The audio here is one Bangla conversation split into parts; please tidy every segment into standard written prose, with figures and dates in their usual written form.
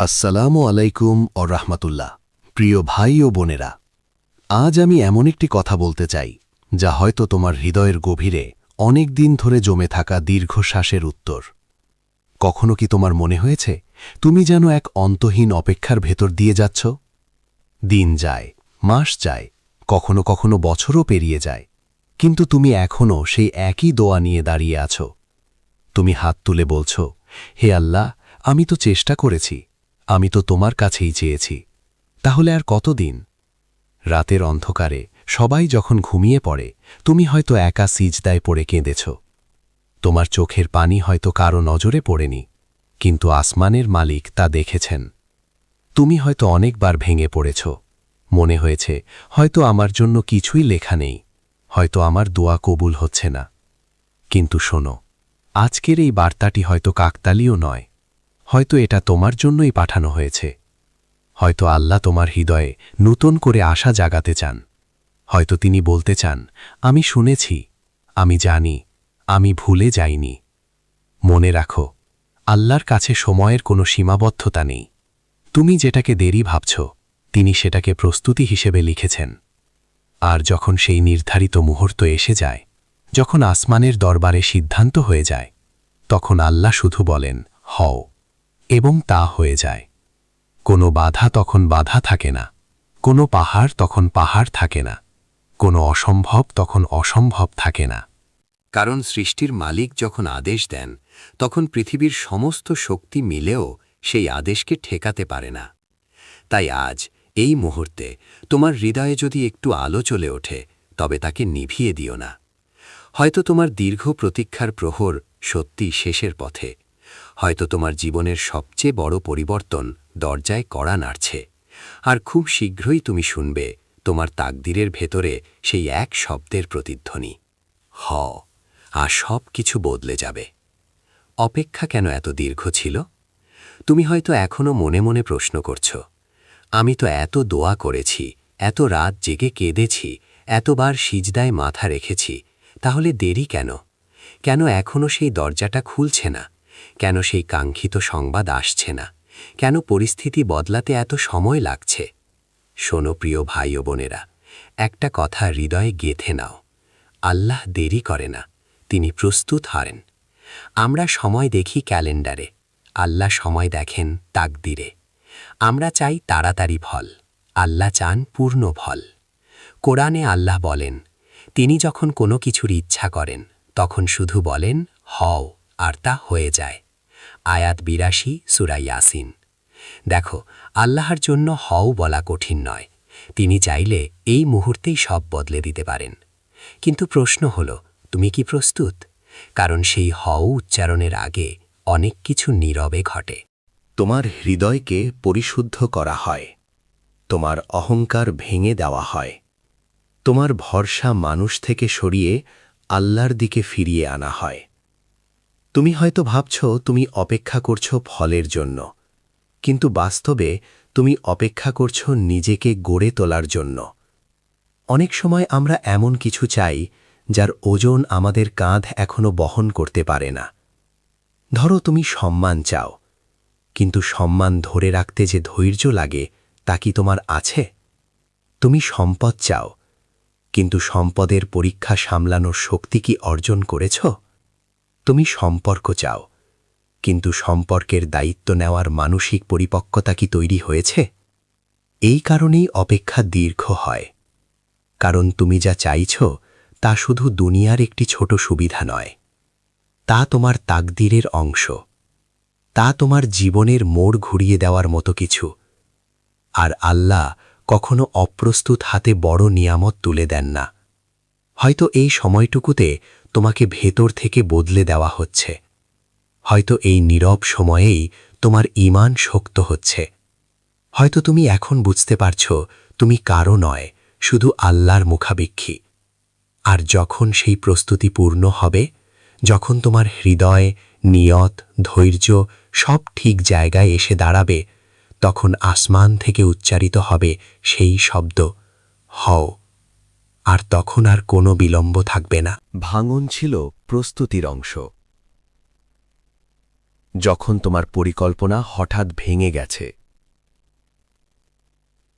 আসসালামু আলাইকুম ও রাহমাতুল্লাহ। প্রিয় ভাই ও বোনেরা, আজ আমি এমন একটি কথা বলতে চাই যা হয়তো তোমার হৃদয়ের গভীরে অনেক দিন ধরে জমে থাকা দীর্ঘশ্বাসের উত্তর। কখনো কি তোমার মনে হয়েছে তুমি যেন এক অন্তহীন অপেক্ষার ভেতর দিয়ে যাচ্ছ? দিন যায়, মাস যায়, কখনো কখনো বছরও পেরিয়ে যায়, কিন্তু তুমি এখনও সেই একই দোয়া নিয়ে দাঁড়িয়ে আছো। তুমি হাত তুলে বলছ, হে আল্লাহ, আমি তো চেষ্টা করেছি, আমি তো তোমার কাছেই চেয়েছি, তাহলে আর কতদিন? রাতের অন্ধকারে সবাই যখন ঘুমিয়ে পড়ে, তুমি হয়তো একা সিজদায় পড়ে কেঁদেছ। তোমার চোখের পানি হয়তো কারো নজরে পড়েনি, কিন্তু আসমানের মালিক তা দেখেছেন। তুমি হয়তো অনেকবার ভেঙে পড়েছ, মনে হয়েছে হয়তো আমার জন্য কিছুই লেখা নেই, হয়তো আমার দোয়া কবুল হচ্ছে না। কিন্তু শোনো, আজকের এই বার্তাটি হয়তো কাকতালীয় নয়, হয়তো এটা তোমার জন্যই পাঠানো হয়েছে। হয়তো আল্লাহ তোমার হৃদয়ে নূতন করে আশা জাগাতে চান। হয়তো তিনি বলতে চান, আমি শুনেছি, আমি জানি, আমি ভুলে যাইনি। মনে রাখো, আল্লাহর কাছে সময়ের কোনো সীমাবদ্ধতা নেই। তুমি যেটাকে দেরি ভাবছ, তিনি সেটাকে প্রস্তুতি হিসেবে লিখেছেন। আর যখন সেই নির্ধারিত মুহূর্ত এসে যায়, যখন আসমানের দরবারে সিদ্ধান্ত হয়ে যায়, তখন আল্লাহ শুধু বলেন, হও, এবং তা হয়ে যায়। কোনো বাধা তখন বাধা থাকে না, কোনো পাহাড় তখন পাহাড় থাকে না, কোনো অসম্ভব তখন অসম্ভব থাকে না। কারণ সৃষ্টির মালিক যখন আদেশ দেন, তখন পৃথিবীর সমস্ত শক্তি মিলেও সেই আদেশকে ঠেকাতে পারে না। তাই আজ এই মুহূর্তে তোমার হৃদয়ে যদি একটু আলো চলে ওঠে, তবে তাকে নিভিয়ে দিও না। হয়তো তোমার দীর্ঘ প্রতীক্ষার প্রহর সত্যি শেষের পথে, হয়তো তোমার জীবনের সবচেয়ে বড় পরিবর্তন দরজায় কড়া নাড়ছে, আর খুব শীঘ্রই তুমি শুনবে তোমার তাকদীরের ভেতরে সেই এক শব্দের প্রতিধ্বনি, হ, আর সব কিছু বদলে যাবে। অপেক্ষা কেন এত দীর্ঘ ছিল? তুমি হয়তো এখনো মনে মনে প্রশ্ন করছ, আমি তো এত দোয়া করেছি, এত রাত জেগে কেঁদেছি, এতবার সিজদায় মাথা রেখেছি, তাহলে দেরি কেন? কেন এখনো সেই দরজাটা খুলছে না? কেন সেই কাঙ্ক্ষিত সংবাদ আসছে না? কেন পরিস্থিতি বদলাতে এত সময় লাগছে? শোনো প্রিয় ভাই ও বোনেরা, একটা কথা হৃদয়ে গেঁথে নাও, আল্লাহ দেরি করে না, তিনি প্রস্তুত হারেন। আমরা সময় দেখি ক্যালেন্ডারে, আল্লাহ সময় দেখেন তাকদীরে। আমরা চাই তাড়াতাড়ি ফল, আল্লাহ চান পূর্ণ ফল। কোরআনে আল্লাহ বলেন, তিনি যখন কোনো কিছুর ইচ্ছা করেন, তখন শুধু বলেন, হও, আর তা হয়ে যায়। আয়াত ৮২, সূরা ইয়াসিন। দেখো, আল্লাহর জন্য হও বলা কঠিন নয়, তিনি চাইলে এই মুহূর্তেই সব বদলে দিতে পারেন। কিন্তু প্রশ্ন হল, তুমি কি প্রস্তুত? কারণ সেই হও উচ্চারণের আগে অনেক কিছু নীরবে ঘটে। তোমার হৃদয়কে পরিশুদ্ধ করা হয়, তোমার অহংকার ভেঙে দেওয়া হয়, তোমার ভরসা মানুষ থেকে সরিয়ে আল্লাহর দিকে ফিরিয়ে আনা হয়। তুমি হয়তো ভাবছ তুমি অপেক্ষা করছ ফলের জন্য, কিন্তু বাস্তবে তুমি অপেক্ষা করছ নিজেকে গড়ে তোলার জন্য। অনেক সময় আমরা এমন কিছু চাই যার ওজন আমাদের কাঁধ এখনো বহন করতে পারে না। ধরো তুমি সম্মান চাও, কিন্তু সম্মান ধরে রাখতে যে ধৈর্য লাগে তা কি তোমার আছে? তুমি সম্পদ চাও, কিন্তু সম্পদের পরীক্ষা সামলানোর শক্তি কি অর্জন করেছ? তুমি সম্পর্ক চাও, কিন্তু সম্পর্কের দায়িত্ব নেওয়ার মানসিক পরিপক্কতা কি তৈরি হয়েছে? এই কারণেই অপেক্ষা দীর্ঘ হয়, কারণ তুমি যা চাইছ তা শুধু দুনিয়ার একটি ছোট সুবিধা নয়, তা তোমার তাকদীরের অংশ, তা তোমার জীবনের মোড় ঘুরিয়ে দেওয়ার মতো কিছু। আর আল্লাহ কখনো অপ্রস্তুত হাতে বড় নিয়ামত তুলে দেন না। হয়তো এই সময়টুকুতে তোমাকে ভেতর থেকে বদলে দেওয়া হচ্ছে, হয়তো এই নীরব সময়েই তোমার ঈমান শক্ত হচ্ছে। হয়তো তুমি এখন বুঝতে পারছ তুমি কারো নয়, শুধু আল্লাহর মুখাপেক্ষী। আর যখন সেই প্রস্তুতি পূর্ণ হবে, যখন তোমার হৃদয়, নিয়ত, ধৈর্য সব ঠিক জায়গায় এসে দাঁড়াবে, তখন আসমান থেকে উচ্চারিত হবে সেই শব্দ, হও, আর তখন আর কোনো বিলম্ব থাকবে না। ভাঙন ছিল প্রস্তুতির অংশ। যখন তোমার পরিকল্পনা হঠাৎ ভেঙে গেছে,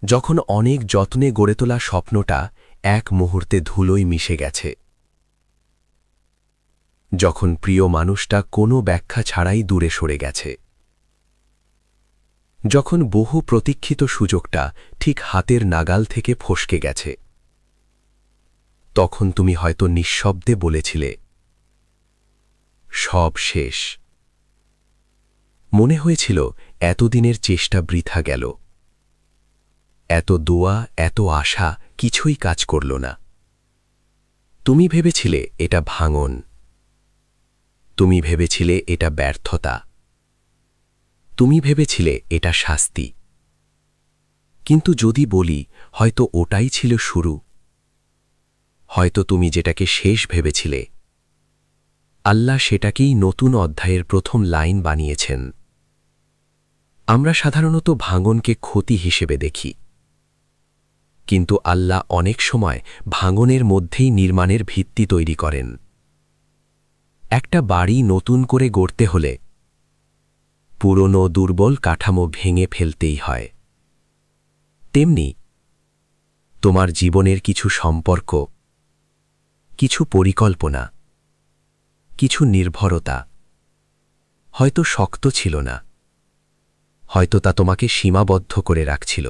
যখন অনেক যত্নে গড়ে তোলা স্বপ্নটা এক মুহূর্তে ধুলোয় মিশে গেছে, যখন প্রিয় মানুষটা কোনো ব্যাখ্যা ছাড়াই দূরে সরে গেছে, যখন বহু প্রতীক্ষিত সুযোগটা ঠিক হাতের নাগাল থেকে ফসকে গেছে, তখন তুমি হয়তো নিঃশব্দে বলেছিলে, সব শেষ। মনে হয়েছিল এতদিনের চেষ্টা বৃথা গেল, এত দোয়া, এত আশা কিছুই কাজ করল না। তুমি ভেবেছিলে এটা ভাঙন, তুমি ভেবেছিলে এটা ব্যর্থতা, তুমি ভেবেছিলে এটা শাস্তি। কিন্তু যদি বলি, হয়তো ওটাই ছিল শুরু। হয়তো তুমি যেটাকে শেষ ভেবেছিলে, আল্লাহ সেটাকেই নতুন অধ্যায়ের প্রথম লাইন বানিয়েছেন। আমরা সাধারণত ভাঙনকে ক্ষতি হিসেবে দেখি, কিন্তু আল্লাহ অনেক সময় ভাঙনের মধ্যেই নির্মাণের ভিত্তি তৈরি করেন। একটা বাড়ি নতুন করে গড়তে হলে পুরনো দুর্বল কাঠামো ভেঙে ফেলতেই হয়। তেমনি তোমার জীবনের কিছু সম্পর্ক, কিছু পরিকল্পনা, কিছু নির্ভরতা হয়তো শক্ত ছিল না, হয়তো তা তোমাকে সীমাবদ্ধ করে রাখছিল।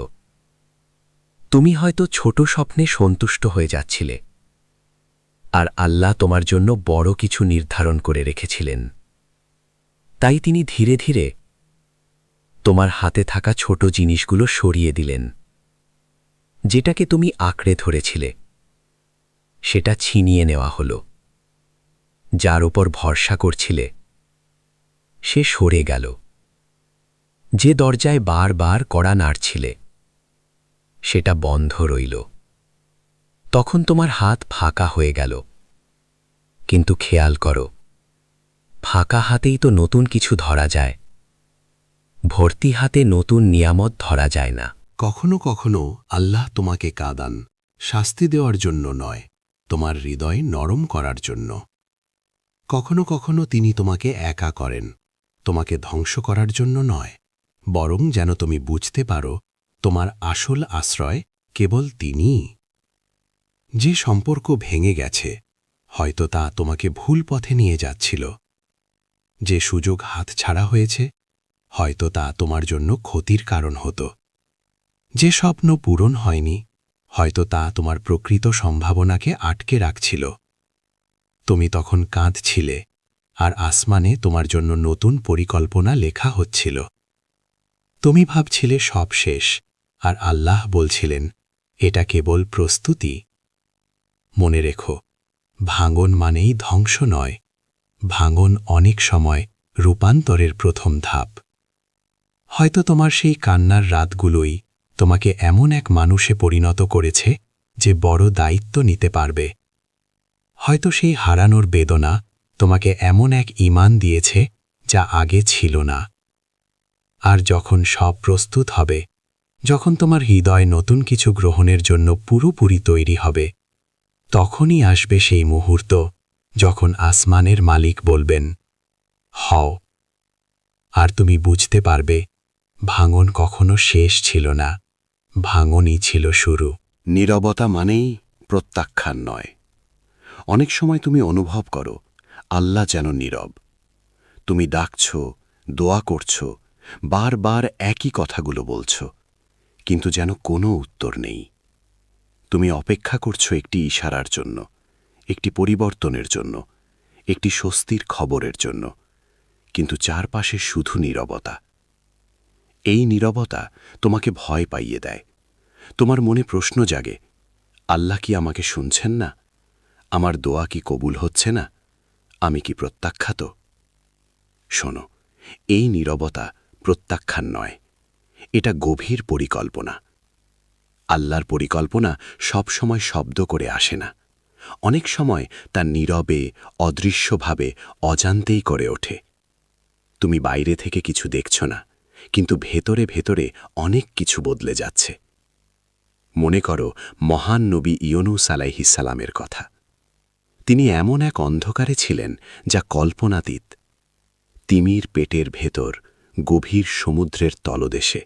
তুমি হয়তো ছোট স্বপ্নে সন্তুষ্ট হয়ে যাচ্ছিলে, আর আল্লাহ তোমার জন্য বড় কিছু নির্ধারণ করে রেখেছিলেন। তাই তিনি ধীরে ধীরে তোমার হাতে থাকা ছোট জিনিসগুলো সরিয়ে দিলেন। যেটাকে তুমি আঁকড়ে ধরেছিলে, সেটা ছিনিয়ে নেওয়া হলো। যার ওপর ভরসা করছিলে, সে সরে গেল। যে দরজায় বারবার কড়া নাড়ছিলে, সেটা বন্ধ রইল। তখন তোমার হাত ফাঁকা হয়ে গেল। কিন্তু খেয়াল করো, ফাঁকা হাতেই তো নতুন কিছু ধরা যায়, ভর্তি হাতে নতুন নিয়ামত ধরা যায় না। কখনো কখনো আল্লাহ তোমাকে কাঁদান, শাস্তি দেওয়ার জন্য নয়, তোমার হৃদয় নরম করার জন্য। কখনো কখনো তিনি তোমাকে একা করেন, তোমাকে ধ্বংস করার জন্য নয়, বরং যেন তুমি বুঝতে পারো তোমার আসল আশ্রয় কেবল তিনিই। যে সম্পর্ক ভেঙে গেছে, হয়তো তা তোমাকে ভুল পথে নিয়ে যাচ্ছিল। যে সুযোগ হাতছাড়া হয়েছে, হয়তো তা তোমার জন্য ক্ষতির কারণ হতো। যে স্বপ্ন পূরণ হয়নি, হয়তো তা তোমার প্রকৃত সম্ভাবনাকে আটকে রাখছিল। তুমি তখন কাঁদছিলে, আর আসমানে তোমার জন্য নতুন পরিকল্পনা লেখা হচ্ছিল। তুমি ভাবছিলে সব শেষ, আর আল্লাহ বলছিলেন, এটা কেবল প্রস্তুতি। মনে রেখো, ভাঙন মানেই ধ্বংস নয়, ভাঙন অনেক সময় রূপান্তরের প্রথম ধাপ। হয়তো তোমার সেই কান্নার রাতগুলোই তোমাকে এমন এক মানুষে পরিণত করেছে যে বড় দায়িত্ব নিতে পারবে। হয়তো সেই হারানোর বেদনা তোমাকে এমন এক ঈমান দিয়েছে যা আগে ছিল না। আর যখন সব প্রস্তুত হবে, যখন তোমার হৃদয় নতুন কিছু গ্রহণের জন্য পুরোপুরি তৈরি হবে, তখনই আসবে সেই মুহূর্ত যখন আসমানের মালিক বলবেন, হও। আর তুমি বুঝতে পারবে, ভাঙন কখনো শেষ ছিল না, ভাঙনই ছিল শুরু। নীরবতা মানেই প্রত্যাখ্যান নয়। অনেক সময় তুমি অনুভব করো, আল্লাহ যেন নীরব। তুমি ডাকছ, দোয়া করছ, বারবার একই কথাগুলো বলছ, কিন্তু যেন কোনো উত্তর নেই। তুমি অপেক্ষা করছ একটি ইশারার জন্য, একটি পরিবর্তনের জন্য, একটি স্বস্তির খবরের জন্য, কিন্তু চারপাশে শুধু নীরবতা। এই নীরবতা তোমাকে ভয় পাইয়ে দেয়। তোমার মনে প্রশ্ন জাগে, আল্লাহ কি আমাকে শুনছেন না? আমার দোয়া কি কবুল হচ্ছে না? আমি কি প্রত্যাখ্যাত? শোনো, এই নীরবতা প্রত্যাখ্যান নয়, এটা গভীর পরিকল্পনা। আল্লাহর পরিকল্পনা সবসময় শব্দ করে আসে না, অনেক সময় তা নীরবে, অদৃশ্যভাবে, অজান্তেই করে ওঠে। তুমি বাইরে থেকে কিছু দেখছ না, কিন্তু ভেতরে ভেতরে অনেক কিছু বদলে যাচ্ছে। মনে করো মহান নবী ইউনূস আলাইহিস সালামের কথা। তিনি এমন এক অন্ধকারে ছিলেন যা কল্পনাতীত। তিমির পেটের ভেতর গভীর সমুদ্রের তলদেশে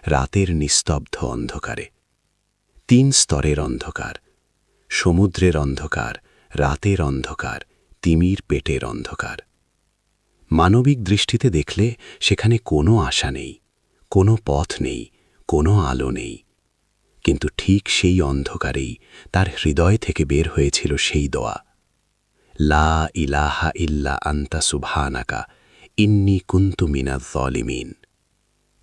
রাতের নিস্তব্ধ অন্ধকারে 3 স্তরের অন্ধকার, সমুদ্রের অন্ধকার, রাতের অন্ধকার, তিমির পেটের অন্ধকার। মানবিক দৃষ্টিতে দেখলে সেখানে কোনো আশা নেই, কোনো পথ নেই, কোনো আলো নেই। কিন্তু ঠিক সেই অন্ধকারেই তার হৃদয় থেকে বের হয়েছিল সেই দোয়া, লা ইলাহা ইল্লা আন্তা সুবহানাকা ইন্নী কুনতু মিনাজ জালিমিন।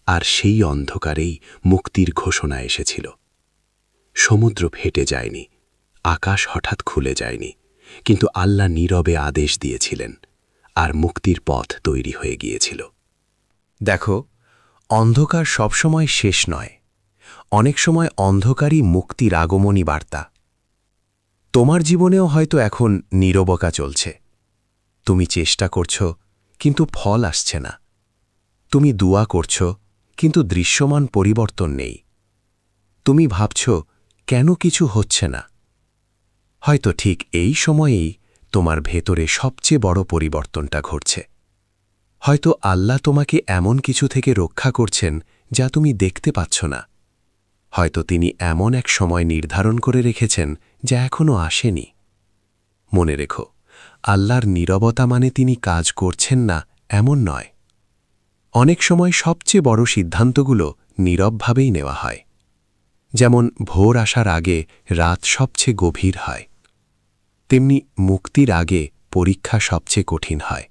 আর সেই অন্ধকারেই মুক্তির ঘোষণা এসেছিল। সমুদ্র ফেটে যায়নি, আকাশ হঠাৎ খুলে যায়নি, কিন্তু আল্লাহ নীরবে আদেশ দিয়েছিলেন, আর মুক্তির পথ তৈরি হয়ে গিয়েছিল। দেখো, অন্ধকার সবসময় শেষ নয়, অনেক সময় অন্ধকারই মুক্তির আগমনী বার্তা। তোমার জীবনেও হয়তো এখন নীরবতা চলছে। তুমি চেষ্টা করছো, কিন্তু ফল আসছে না। তুমি দোয়া করছো, কিন্তু দৃশ্যমান পরিবর্তন নেই। তুমি ভাবছ কেন কিছু হচ্ছে না। হয়তো ঠিক এই সময়েই তোমার ভেতরে সবচেয়ে বড় পরিবর্তনটা ঘটছে। হয়তো আল্লাহ তোমাকে এমন কিছু থেকে রক্ষা করছেন যা তুমি দেখতে পাচ্ছ না। হয়তো তিনি এমন এক সময় নির্ধারণ করে রেখেছেন যা এখনো আসেনি। মনে রেখো, আল্লাহর নীরবতা মানে তিনি কাজ করছেন না এমন নয়। অনেক সময় সবচেয়ে বড় সিদ্ধান্তগুলো নীরবভাবেই নেওয়া হয়। যেমন ভোর আসার আগে রাত সবচেয়ে গভীর হয়, তেমনি মুক্তির আগে পরীক্ষা সবচেয়ে কঠিন হয়।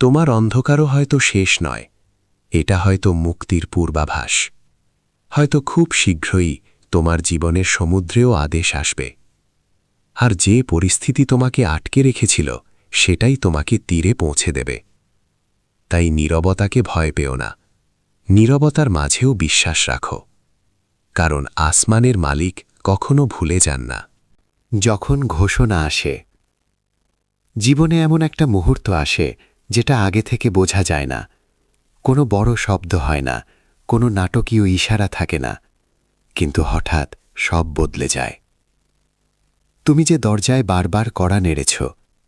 তোমার অন্ধকারও হয়তো শেষ নয়, এটা হয়তো মুক্তির পূর্বাভাস। হয়তো খুব শীঘ্রই তোমার জীবনের সমুদ্রেও আদেশ আসবে। আর যে পরিস্থিতি তোমাকে আটকে রেখেছিল সেটাই তোমাকে তীরে পৌঁছে দেবে। তাই নীরবতাকে ভয় পেও না, নীরবতার মাঝেও বিশ্বাস রাখো, কারণ আসমানের মালিক কখনো ভুলে যান না। যখন ঘোষণা আসে, জীবনে এমন একটা মুহূর্ত আসে যেটা আগে থেকে বোঝা যায় না। কোনো বড় শব্দ হয় না, কোনো নাটকীয় ইশারা থাকে না, কিন্তু হঠাৎ সব বদলে যায়। তুমি যে দরজায় বারবার কড়া নেড়েছ,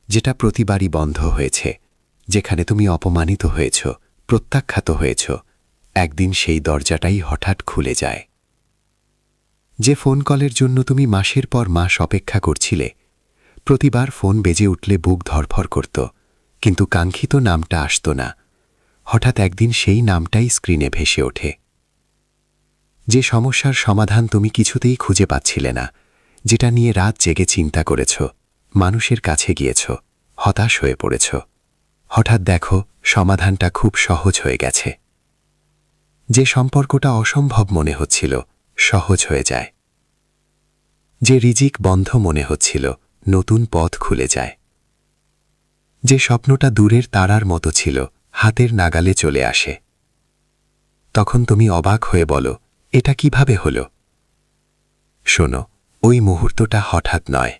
যেটা প্রতিবারই বন্ধ হয়েছে, যেখানে তুমি অপমানিত হয়েছ, প্রত্যাখ্যাত হয়েছ, একদিন সেই দরজাটাই হঠাৎ খুলে যায়। যে ফোন কলের জন্য তুমি মাসের পর মাস অপেক্ষা করছিলে, প্রতিবার ফোন বেজে উঠলে বুক ধড়ফড় করত, কিন্তু কাঙ্ক্ষিত নামটা আসত না। হঠাৎ একদিন সেই নামটাই স্ক্রিনে ভেসে ওঠে। যে সমস্যার সমাধান তুমি কিছুতেই খুঁজে পাচ্ছিলে না, যেটা নিয়ে রাত জেগে চিন্তা করেছ, মানুষের কাছে গিয়েছ, হতাশ হয়ে পড়েছ, হঠাৎ দেখো সমাধানটা খুব সহজ হয়ে গেছে। যে সম্পর্কটা অসম্ভব মনে হচ্ছিল, সহজ হয়ে যায়। যে রিজিক বন্ধ মনে হচ্ছিল, নতুন পথ খুলে যায়। যে স্বপ্নটা দূরের তারার মতো ছিল, হাতের নাগালে চলে আসে। তখন তুমি অবাক হয়ে বলো, এটা কিভাবে হলো? শোনো, ওই মুহূর্তটা হঠাৎ নয়।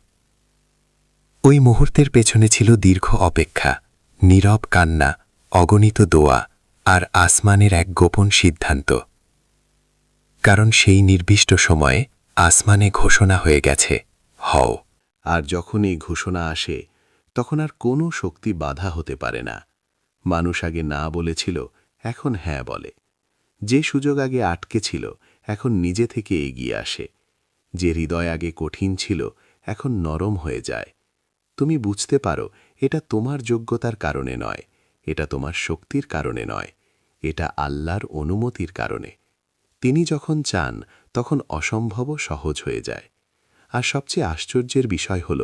ওই মুহূর্তের পেছনে ছিল দীর্ঘ অপেক্ষা, নীরব কান্না, অগণিত দোয়া আর আসমানের এক গোপন সিদ্ধান্ত। কারণ সেই নির্দিষ্ট সময়ে আসমানে ঘোষণা হয়ে গেছে, হও। আর যখন এই ঘোষণা আসে, তখন আর কোনো শক্তি বাধা হতে পারে না। মানুষ আগে না বলেছিল, এখন হ্যাঁ বলে। যে সুযোগ আগে আটকে ছিল, এখন নিজে থেকে এগিয়ে আসে। যে হৃদয় আগে কঠিন ছিল, এখন নরম হয়ে যায়। তুমি বুঝতে পারো, এটা তোমার যোগ্যতার কারণে নয়, এটা তোমার শক্তির কারণে নয়, এটা আল্লাহর অনুমতির কারণে। তিনি যখন চান, তখন অসম্ভবও সহজ হয়ে যায়। আর সবচেয়ে আশ্চর্যের বিষয় হল,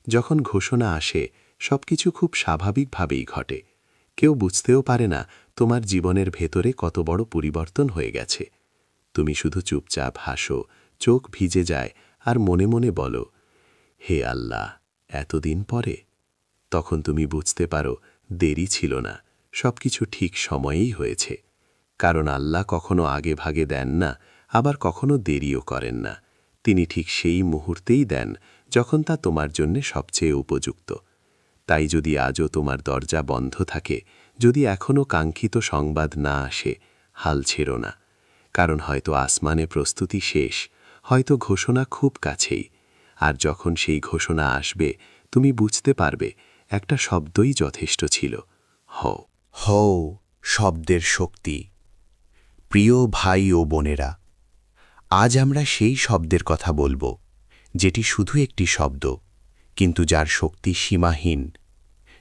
যখন ঘোষণা আসে, সবকিছু খুব স্বাভাবিকভাবেই ঘটে। কেউ বুঝতেও পারে না তোমার জীবনের ভেতরে কত বড় পরিবর্তন হয়ে গেছে। তুমি শুধু চুপচাপ হাসো, চোখ ভিজে যায়, আর মনে মনে বলো, হে আল্লাহ, এতদিন পরে। তখন তুমি বুঝতে পারো, দেরি ছিল না, সবকিছু ঠিক সময়েই হয়েছে। কারণ আল্লাহ কখনো আগে ভাগে দেন না, আবার কখনো দেরিও করেন না। তিনি ঠিক সেই মুহূর্তেই দেন, যখন তা তোমার জন্য সবচেয়ে উপযুক্ত। তাই যদি আজও তোমার দরজা বন্ধ থাকে, যদি এখনও কাঙ্ক্ষিত সংবাদ না আসে, হাল ছেড়ো না। কারণ হয়তো আসমানে প্রস্তুতি শেষ, হয়তো ঘোষণা খুব কাছেই। আর যখন সেই ঘোষণা আসবে, তুমি বুঝতে পারবে একটা শব্দই যথেষ্ট ছিল, হও। হও শব্দের শক্তি। প্রিয় ভাই ও বোনেরা, আজ আমরা সেই শব্দের কথা বলবো যেটি শুধু একটি শব্দ, কিন্তু যার শক্তি সীমাহীন,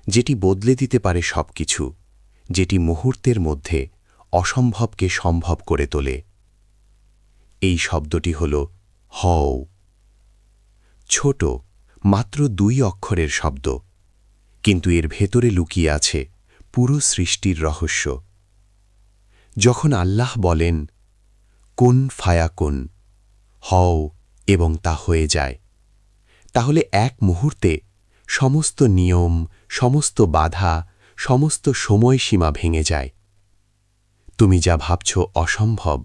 যেটি বদলে দিতে পারে সবকিছু, যেটি মুহূর্তের মধ্যে অসম্ভবকে সম্ভব করে তোলে। এই শব্দটি হল হও। ছোট, মাত্র 2 অক্ষরের শব্দ, কিন্তু এর ভেতরে লুকিয়ে আছে পুরো সৃষ্টির রহস্য। যখন আল্লাহ বলেন কুন ফায়াকুন, হও এবং তা হয়ে যায়, তাহলে এক মুহূর্তে সমস্ত নিয়ম, সমস্ত বাধা, সমস্ত সময়সীমা ভেঙে যায়। তুমি যা ভাবছ অসম্ভব,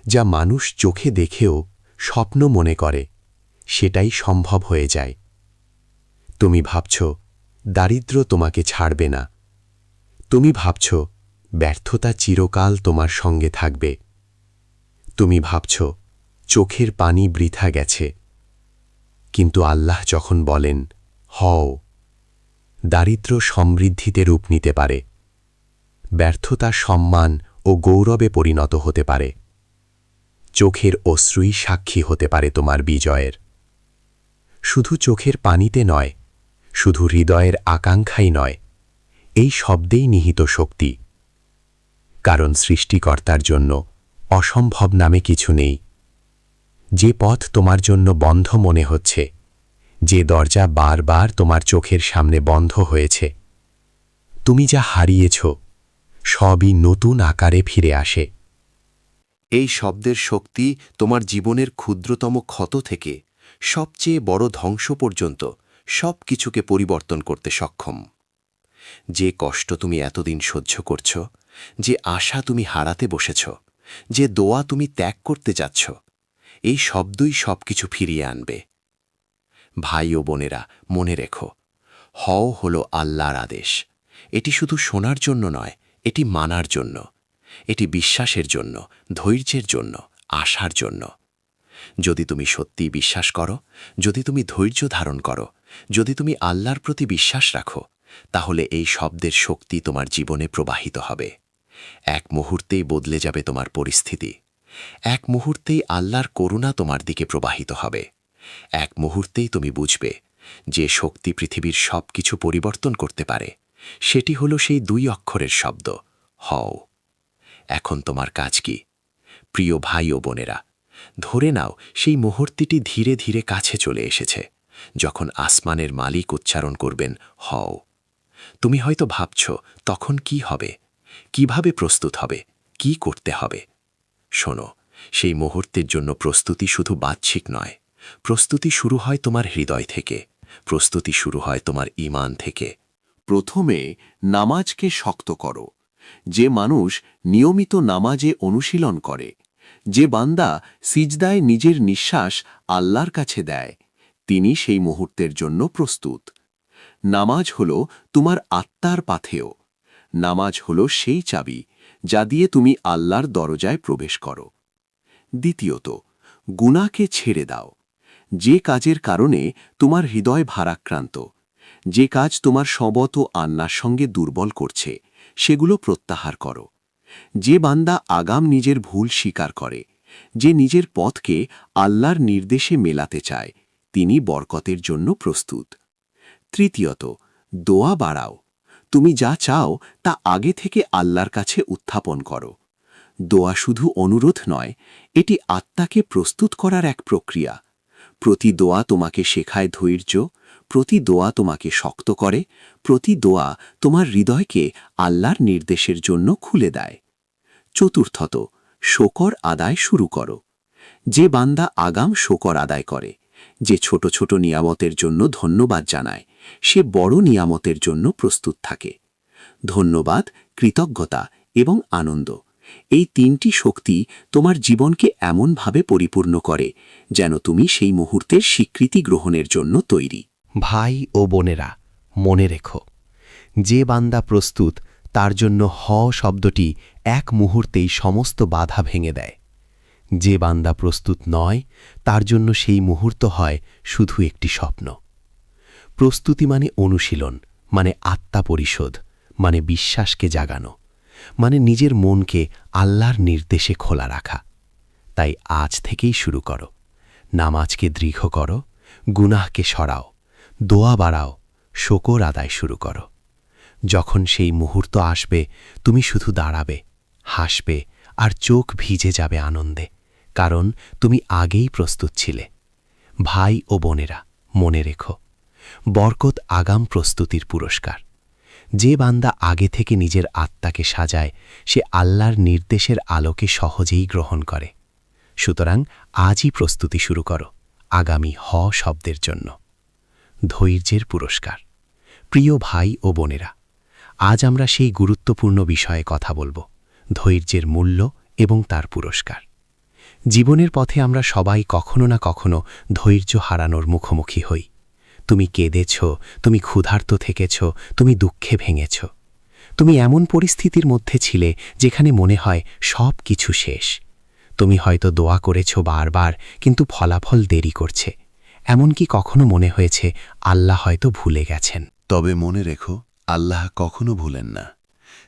যা মানুষ চোখে দেখেও স্বপ্ন মনে করে, সেটাই সম্ভব হয়ে যায়। তুমি ভাবছ দারিদ্র্য তোমাকে ছাড়বে না। তুমি ভাবছ ব্যর্থতা চিরকাল তোমার সঙ্গে থাকবে। তুমি ভাবছ চোখের পানি বৃথা গেছে। কিন্তু আল্লাহ যখন বলেন হও, দারিদ্র্য সমৃদ্ধিতে রূপ নিতে পারে, ব্যর্থতা সম্মান ও গৌরবে পরিণত হতে পারে, চোখের অশ্রুই সাক্ষী হতে পারে তোমার বিজয়ের। শুধু চোখের পানিতে নয়, শুধু হৃদয়ের আকাঙ্ক্ষাই নয়, এই শব্দেই নিহিত শক্তি। কারণ সৃষ্টিকর্তার জন্য অসম্ভব নামে কিছু নেই। যে পথ তোমার জন্য বন্ধ মনে হচ্ছে, যে দরজা বারবার তোমার চোখের সামনে বন্ধ হয়েছে, তুমি যা হারিয়েছ সবই নতুন আকারে ফিরে আসে। এই শব্দের শক্তি তোমার জীবনের ক্ষুদ্রতম ক্ষত থেকে সবচেয়ে বড় ধ্বংস পর্যন্ত সব কিছুকে পরিবর্তন করতে সক্ষম। যে কষ্ট তুমি এতদিন সহ্য করছ, যে আশা তুমি হারাতে বসেছ, যে দোয়া তুমি ত্যাগ করতে যাচ্ছ, এই শব্দই সবকিছু ফিরিয়ে আনবে। ভাই ও বোনেরা, মনে রেখো, হও হল আল্লাহর আদেশ। এটি শুধু শোনার জন্য নয়, এটি মানার জন্য, এটি বিশ্বাসের জন্য, ধৈর্যের জন্য, আশার জন্য। যদি তুমি সত্যিই বিশ্বাস করো, যদি তুমি ধৈর্য ধারণ করো, যদি তুমি আল্লাহর প্রতি বিশ্বাস রাখো, তাহলে এই শব্দের শক্তি তোমার জীবনে প্রবাহিত হবে। এক মুহূর্তেই বদলে যাবে তোমার পরিস্থিতি। এক মুহূর্তেই আল্লাহর করুণা তোমার দিকে প্রবাহিত হবে। এক মুহূর্তেই তুমি বুঝবে যে শক্তি পৃথিবীর সব কিছু পরিবর্তন করতে পারে, সেটি হলো সেই 2 অক্ষরের শব্দ হও। এখন তোমার কাজ কি? প্রিয় ভাই ও বোনেরা, ধরে নাও সেই মুহূর্তটি ধীরে ধীরে কাছে চলে এসেছে, যখন আসমানের মালিক উচ্চারণ করবেন হও। তুমি হয়তো ভাবছ তখন কি হবে, কিভাবে প্রস্তুত হবে, কি করতে হবে। শোনো, সেই মুহূর্তের জন্য প্রস্তুতি শুধু বাহ্যিক নয়, প্রস্তুতি শুরু হয় তোমার হৃদয় থেকে, প্রস্তুতি শুরু হয় তোমার ঈমান থেকে। প্রথমে নামাজকে শক্ত করো। যে মানুষ নিয়মিত নামাজে অনুশীলন করে, যে বান্দা সিজদায় নিজের নিঃশ্বাস আল্লাহর কাছে দেয়, তিনি সেই মুহূর্তের জন্য প্রস্তুত। নামাজ হল তোমার আত্মার পাথেয়। নামাজ হল সেই চাবি যা দিয়ে তুমি আল্লাহর দরজায় প্রবেশ করো। দ্বিতীয়ত, গুনাহকে ছেড়ে দাও। যে কাজের কারণে তোমার হৃদয় ভারাক্রান্ত, যে কাজ তোমার শবত ও আন্নার সঙ্গে দুর্বল করছে, সেগুলো প্রত্যাহার করো। যে বান্দা আগাম নিজের ভুল স্বীকার করে, যে নিজের পথকে আল্লাহর নির্দেশে মেলাতে চায়, তিনি বরকতের জন্য প্রস্তুত। তৃতীয়ত, দোয়া বাড়াও। তুমি যা চাও তা আগে থেকে আল্লাহর কাছে উত্থাপন করো। দোয়া শুধু অনুরোধ নয়, এটি আত্মাকে প্রস্তুত করার এক প্রক্রিয়া। প্রতি দোয়া তোমাকে শেখায় ধৈর্য, প্রতি দোয়া তোমাকে শক্ত করে, প্রতি দোয়া তোমার হৃদয়কে আল্লাহর নির্দেশের জন্য খুলে দেয়। চতুর্থত, শকর আদায় শুরু করো। যে বান্দা আগাম শকর আদায় করে, যে ছোট ছোট নিয়ামতের জন্য ধন্যবাদ জানায়, সে বড় নিয়ামতের জন্য প্রস্তুত থাকে। ধন্যবাদ, কৃতজ্ঞতা এবং আনন্দ, এই 3টি শক্তি তোমার জীবনকে এমনভাবে পরিপূর্ণ করে যেন তুমি সেই মুহূর্তের স্বীকৃতি গ্রহণের জন্য তৈরি। ভাই ও বোনেরা, মনে রেখো, যে বান্দা প্রস্তুত তার জন্য শব্দটি এক মুহূর্তেই সমস্ত বাধা ভেঙে দেয়। যে বান্দা প্রস্তুত নয়, তার জন্য সেই মুহূর্ত হয় শুধু একটি স্বপ্ন। প্রস্তুতি মানে অনুশীলন, মানে আত্মা পরিশোধ, মানে বিশ্বাসকে জাগানো, মানে নিজের মনকে আল্লাহর নির্দেশে খোলা রাখা। তাই আজ থেকেই শুরু করো। নামাজকে দৃঢ় করো, গুনাহকে সরাও, দোয়া বাড়াও, শকর আদায় শুরু করো। যখন সেই মুহূর্ত আসবে, তুমি শুধু দাঁড়াবে, হাসবে আর চোখ ভিজে যাবে আনন্দে, কারণ তুমি আগেই প্রস্তুত ছিলে। ভাই ও বোনেরা, মনে রেখো, বরকত আগাম প্রস্তুতির পুরস্কার। যে বান্দা আগে থেকে নিজের আত্মাকে সাজায়, সে আল্লাহর নির্দেশের আলোকে সহজেই গ্রহণ করে। সুতরাং আজই প্রস্তুতি শুরু করো আগামী শব্দের জন্য। ধৈর্যের পুরস্কার। প্রিয় ভাই ও বোনেরা, আজ আমরা সেই গুরুত্বপূর্ণ বিষয়ে কথা বলবো, ধৈর্যের মূল্য এবং তার পুরস্কার। জীবনের পথে আমরা সবাই কখনো না কখনো ধৈর্য হারানোর মুখোমুখি হই। তুমি কেঁদেছ, তুমি ক্ষুধার্ত থেকেছ, তুমি দুঃখে ভেঙেছ। তুমি এমন পরিস্থিতির মধ্যে ছিলে যেখানে মনে হয় সব কিছু শেষ। তুমি হয়তো দোয়া করেছ বারবার, কিন্তু ফলাফল দেরি করছে। এমনকি কখনো মনে হয়েছে আল্লাহ হয়তো ভুলে গেছেন। তবে মনে রেখো, আল্লাহ কখনো ভুলেন না।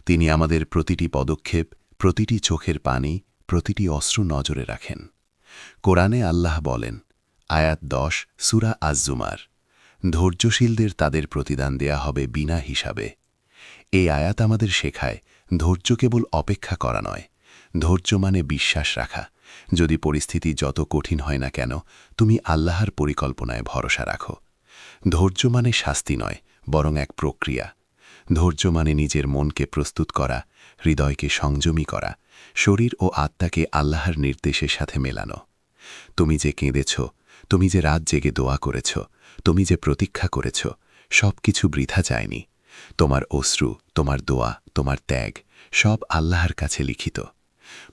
তিনি আমাদের প্রতিটি পদক্ষেপ, প্রতিটি চোখের পানি, প্রতিটি অশ্রু নজরে রাখেন। কোরআনে আল্লাহ বলেন, আয়াত 10 সূরা আজ-জুমার, ধৈর্যশীলদের তাদের প্রতিদান দেয়া হবে বিনা হিসাবে। এই আয়াত আমাদের শেখায়, ধৈর্য কেবল অপেক্ষা করা নয়, ধৈর্য মানে বিশ্বাস রাখা। যদি পরিস্থিতি যত কঠিন হয় না কেন, তুমি আল্লাহর পরিকল্পনায় ভরসা রাখো। ধৈর্য মানে শাস্তি নয়, বরং এক প্রক্রিয়া। ধৈর্য মানে নিজের মনকে প্রস্তুত করা, হৃদয়কে সংযমী করা, শরীর ও আত্মাকে আল্লাহর নির্দেশের সাথে মেলানো। তুমি যে কেঁদেছ, তুমি যে রাত জেগে দোয়া করেছ, তুমি যে প্রতীক্ষা করেছ, সব কিছু বৃথা যায়নি। তোমার অশ্রু, তোমার দোয়া, তোমার ত্যাগ, সব আল্লাহর কাছে লিখিত।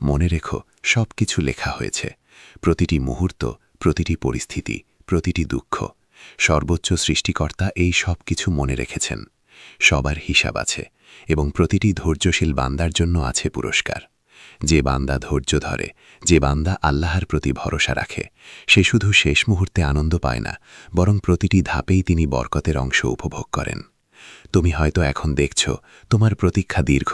মনে রেখো, সব কিছু লেখা হয়েছে। প্রতিটি মুহূর্ত, প্রতিটি পরিস্থিতি, প্রতিটি দুঃখ, সর্বোচ্চ সৃষ্টিকর্তা এই সব কিছু মনে রেখেছেন। সবার হিসাব আছে, এবং প্রতিটি ধৈর্যশীল বান্দার জন্য আছে পুরস্কার। যে বান্দা ধৈর্য ধরে, যে বান্দা আল্লাহর প্রতি ভরসা রাখে, সে শুধু শেষ মুহূর্তে আনন্দ পায় না, বরং প্রতিটি ধাপেই তিনি বরকতের অংশ উপভোগ করেন। তুমি হয়তো এখন দেখছ, তোমার প্রতীক্ষা দীর্ঘ,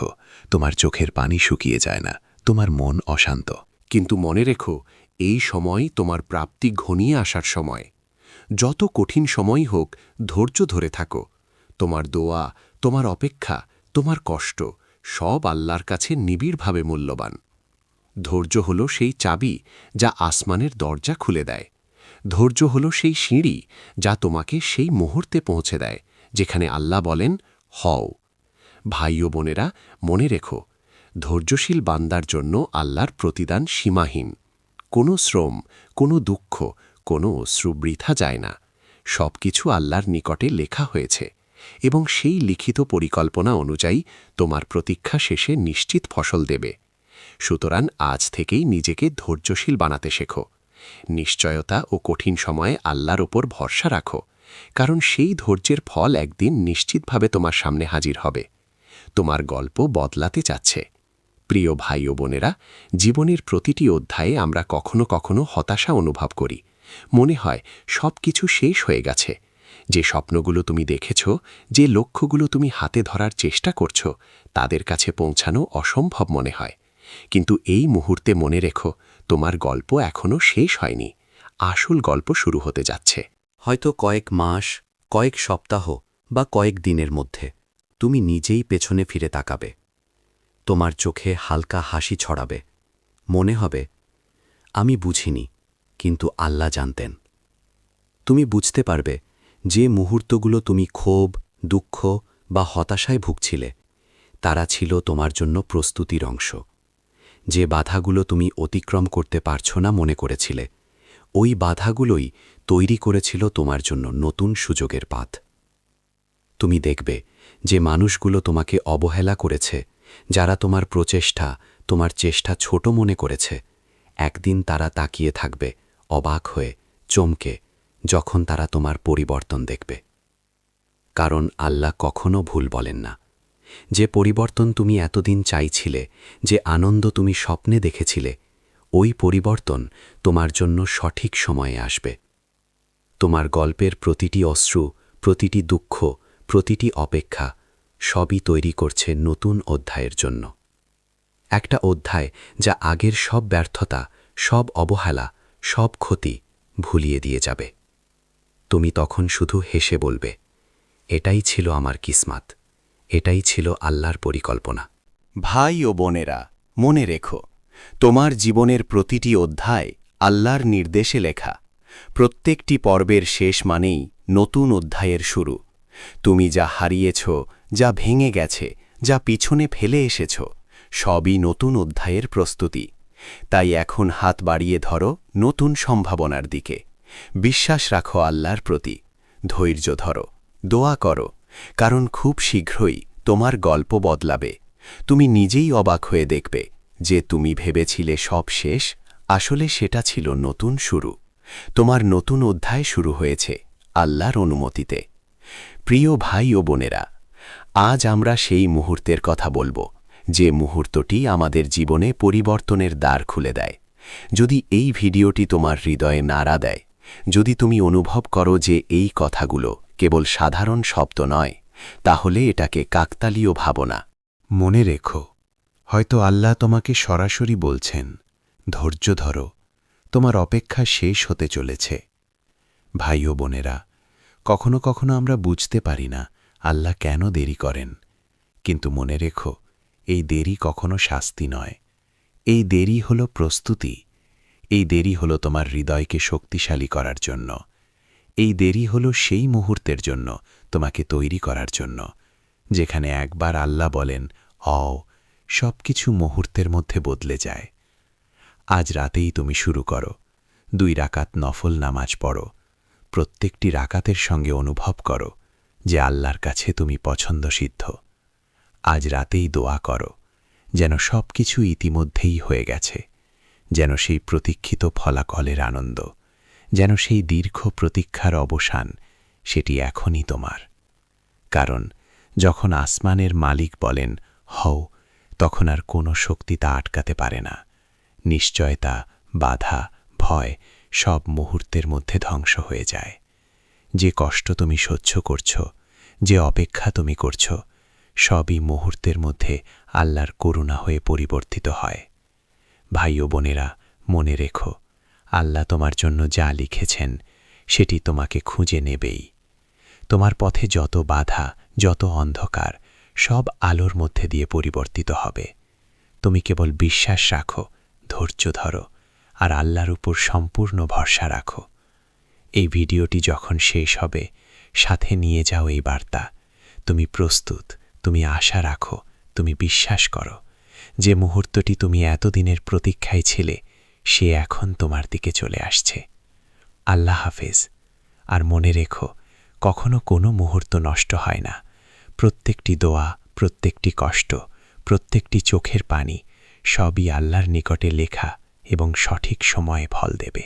তোমার চোখের পানি শুকিয়ে যায় না, তোমার মন অশান্ত। কিন্তু মনে রেখো, এই সময় তোমার প্রাপ্তি ঘনিয়ে আসার সময়। যত কঠিন সময়ই হোক, ধৈর্য ধরে থাকো। তোমার দোয়া, তোমার অপেক্ষা, তোমার কষ্ট, সব আল্লাহর কাছে নিবিড়ভাবে মূল্যবান। ধৈর্য হল সেই চাবি যা আসমানের দরজা খুলে দেয়। ধৈর্য হল সেই সিঁড়ি যা তোমাকে সেই মুহূর্তে পৌঁছে দেয় যেখানে আল্লাহ বলেন, হও। ভাই ও বোনেরা, মনে রেখো, ধৈর্যশীল বান্দার জন্য আল্লাহর প্রতিদান সীমাহীন। কোনো শ্রম, কোনো দুঃখ, কোনো অশ্রু বৃথা যায় না। সব কিছু আল্লাহর নিকটে লেখা হয়েছে, এবং সেই লিখিত পরিকল্পনা অনুযায়ী তোমার প্রতীক্ষা শেষে নিশ্চিত ফসল দেবে। সুতরাং আজ থেকেই নিজেকে ধৈর্যশীল বানাতে শেখো। নিশ্চয়তা ও কঠিন সময়ে আল্লাহর ওপর ভরসা রাখো, কারণ সেই ধৈর্যের ফল একদিন নিশ্চিতভাবে তোমার সামনে হাজির হবে। তোমার গল্প বদলাতে যাচ্ছে। প্রিয় ভাই ও বোনেরা, জীবনের প্রতিটি অধ্যায়ে আমরা কখনো কখনো হতাশা অনুভব করি। মনে হয় সব কিছু শেষ হয়ে গেছে। যে স্বপ্নগুলো তুমি দেখেছ, যে লক্ষ্যগুলো তুমি হাতে ধরার চেষ্টা করছ, তাদের কাছে পৌঁছানো অসম্ভব মনে হয়। কিন্তু এই মুহূর্তে মনে রেখো, তোমার গল্প এখনও শেষ হয়নি। আসল গল্প শুরু হতে যাচ্ছে। হয়তো কয়েক মাস, কয়েক সপ্তাহ বা কয়েক দিনের মধ্যে তুমি নিজেই পেছনে ফিরে তাকাবে। তোমার চোখে হালকা হাসি ছড়াবে। মনে হবে, আমি বুঝিনি, কিন্তু আল্লাহ জানতেন। তুমি বুঝতে পারবে যে মুহূর্তগুলো তুমি ক্ষোভ, দুঃখ বা হতাশায় ভুগছিলে, তারা ছিল তোমার জন্য প্রস্তুতির অংশ। যে বাধাগুলো তুমি অতিক্রম করতে পারছো না মনে করেছিলে, ওই বাধাগুলোই তৈরি করেছিল তোমার জন্য নতুন সুযোগের পাত। তুমি দেখবে যে মানুষগুলো তোমাকে অবহেলা করেছে, যারা তোমার প্রচেষ্টা, তোমার চেষ্টা ছোট মনে করেছে, একদিন তারা তাকিয়ে থাকবে অবাক হয়ে, চমকে, যখন তারা তোমার পরিবর্তন দেখবে। কারণ আল্লাহ কখনো ভুল বলেন না। যে পরিবর্তন তুমি এতদিন চাইছিলে, যে আনন্দ তুমি স্বপ্নে দেখেছিলে, ওই পরিবর্তন তোমার জন্য সঠিক সময়ে আসবে। তোমার গল্পের প্রতিটি অশ্রু, প্রতিটি দুঃখ, প্রতিটি অপেক্ষা সবই তৈরি করছে নতুন অধ্যায়ের জন্য। একটা অধ্যায় যা আগের সব ব্যর্থতা, সব অবহেলা, সব ক্ষতি ভুলিয়ে দিয়ে যাবে। তুমি তখন শুধু হেসে বলবে, এটাই ছিল আমার কিসমাত, এটাই ছিল আল্লাহর পরিকল্পনা। ভাই ও বোনেরা, মনে রেখো, তোমার জীবনের প্রতিটি অধ্যায় আল্লাহর নির্দেশে লেখা। প্রত্যেকটি পর্বের শেষ মানেই নতুন অধ্যায়ের শুরু। তুমি যা হারিয়েছ, যা ভেঙে গেছে, যা পিছনে ফেলে এসেছ, সবই নতুন অধ্যায়ের প্রস্তুতি। তাই এখন হাত বাড়িয়ে ধরো নতুন সম্ভাবনার দিকে। বিশ্বাস রাখো আল্লাহর প্রতি, ধৈর্য ধরো, দোয়া করো, কারণ খুব শীঘ্রই তোমার গল্প বদলাবে। তুমি নিজেই অবাক হয়ে দেখবে যে তুমি ভেবেছিলে সব শেষ, আসলে সেটা ছিল নতুন শুরু। তোমার নতুন অধ্যায় শুরু হয়েছে আল্লাহর অনুমতিতে। প্রিয় ভাই ও বোনেরা, আজ আমরা সেই মুহূর্তের কথা বলবো, যে মুহূর্তটি আমাদের জীবনে পরিবর্তনের দ্বার খুলে দেয়। যদি এই ভিডিওটি তোমার হৃদয়ে নাড়া দেয়, যদি তুমি অনুভব করো যে এই কথাগুলো কেবল সাধারণ শব্দ নয়, তাহলে এটাকে কাকতালীয় ভাবনা। মনে রেখো, হয়তো আল্লাহ তোমাকে সরাসরি বলছেন, ধৈর্য ধরো, তোমার অপেক্ষা শেষ হতে চলেছে। ভাই ও বোনেরা, কখনো কখনো আমরা বুঝতে পারি না আল্লাহ কেন দেরি করেন, কিন্তু মনে রেখো, এই দেরি কখনো শাস্তি নয়। এই দেরি হলো প্রস্তুতি। এই দেরি হলো তোমার হৃদয়কে শক্তিশালী করার জন্য। এই দেরি হলো সেই মুহূর্তের জন্য, তোমাকে তৈরি করার জন্য, যেখানে একবার আল্লাহ বলেন সব কিছু মুহূর্তের মধ্যে বদলে যায়। আজ রাতেই তুমি শুরু করো, 2 রাকাত নফল নামাজ পড়ো। প্রত্যেকটি রাকাতের সঙ্গে অনুভব করো যে আল্লাহর কাছে তুমি পছন্দসিদ্ধ। আজ রাতেই দোয়া করো যেন সব কিছু ইতিমধ্যেই হয়ে গেছে, যেন সেই প্রতীক্ষিত ফলাফলের আনন্দ, যেন সেই দীর্ঘ প্রতীক্ষার অবসান, সেটি এখনই তোমার। কারণ যখন আসমানের মালিক বলেন হও, তখন আর কোনো শক্তি তা আটকাতে পারে না। নিশ্চয়তা, বাধা, ভয় সব মুহূর্তের মধ্যে ধ্বংস হয়ে যায়। যে কষ্ট তুমি সহ্য করছ, যে অপেক্ষা তুমি করছ, সবই মুহূর্তের মধ্যে আল্লাহর করুণা হয়ে পরিবর্তিত হয়। ভাই ও বোনেরা, মনে রেখো, আল্লাহ তোমার জন্য যা লিখেছেন সেটি তোমাকে খুঁজে নেবেই। তোমার পথে যত বাধা, যত অন্ধকার, সব আলোর মধ্যে দিয়ে পরিবর্তিত হবে। তুমি কেবল বিশ্বাস রাখো, ধৈর্য ধরো, আর আল্লাহর উপর সম্পূর্ণ ভরসা রাখো। এই ভিডিওটি যখন শেষ হবে, সাথে নিয়ে যাও এই বার্তা, তুমি প্রস্তুত, তুমি আশা রাখো, তুমি বিশ্বাস করো। যে মুহূর্তটি তুমি এতদিনের প্রতীক্ষায় ছিলে, সে এখন তোমার দিকে চলে আসছে। আল্লাহ হাফেজ। আর মনে রেখো, কখনো কোনো মুহূর্ত নষ্ট হয় না। প্রত্যেকটি দোয়া, প্রত্যেকটি কষ্ট, প্রত্যেকটি চোখের পানি, সবই আল্লাহর নিকটে লেখা এবং সঠিক সময়ে ফল দেবে।